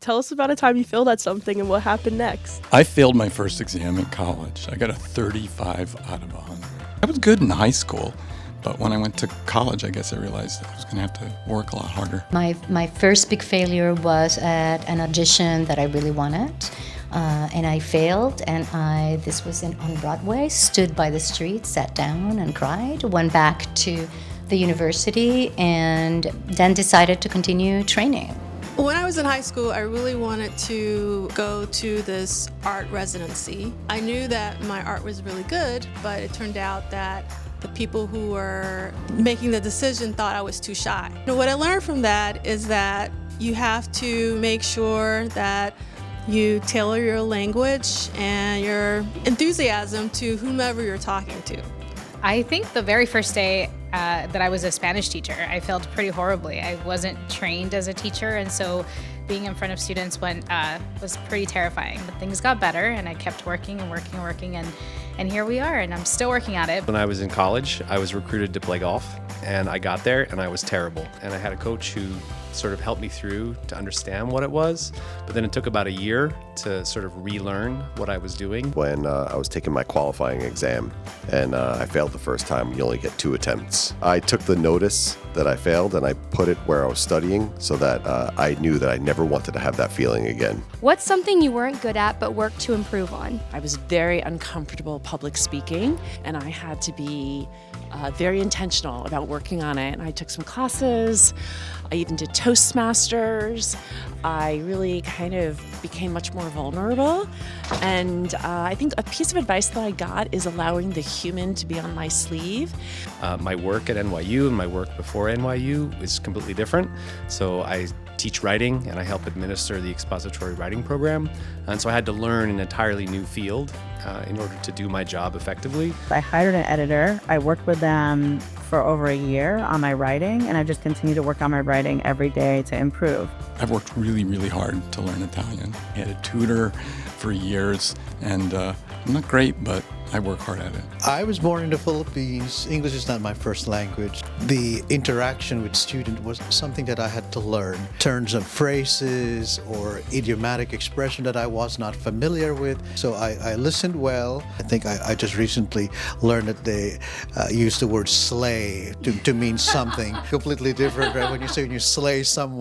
Tell us about a time you failed at something and what happened next. I failed my first exam in college. I got a 35 out of 100. I was good in high school, but when I went to college, I guess I realized I was going to have to work a lot harder. My first big failure was at an audition that I really wanted. And I failed, and this was on Broadway, stood by the street, sat down and cried, went back to the university, and then decided to continue training. When I was in high school, I really wanted to go to this art residency. I knew that my art was really good, but it turned out that the people who were making the decision thought I was too shy. What I learned from that is that you have to make sure that you tailor your language and your enthusiasm to whomever you're talking to. I think the very first day that I was a Spanish teacher, I failed pretty horribly. I wasn't trained as a teacher, and so being in front of students was pretty terrifying. But things got better, and I kept working and working and working, and here we are, and I'm still working at it. When I was in college, I was recruited to play golf, and I got there, and I was terrible. And I had a coach who sort of helped me through to understand what it was, but then it took about a year to sort of relearn what I was doing. When I was taking my qualifying exam and I failed the first time, you only get 2 attempts. I took the notice that I failed and I put it where I was studying so that I knew that I never wanted to have that feeling again. What's something you weren't good at but worked to improve on? I was very uncomfortable public speaking, and I had to be very intentional about working on it. And I took some classes. I even did Toastmasters. I really kind of became much more vulnerable. And I think a piece of advice that I got is allowing the human to be on my sleeve. My work at NYU and my work before NYU is completely different. So I teach writing and I help administer the expository writing program. And so I had to learn an entirely new field in order to do my job effectively. I hired an editor. I worked with them for over a year on my writing, and I just continue to work on my writing every day to improve. I've worked really, really hard to learn Italian. I had a tutor for years, and I'm not great, but I work hard at it. I was born in the Philippines. English is not my first language. The interaction with students was something that I had to learn. Turns of phrases or idiomatic expression that I was not familiar with. So I listened well. I think I just recently learned that they use the word slay to mean something completely different, right? When you say you slay someone,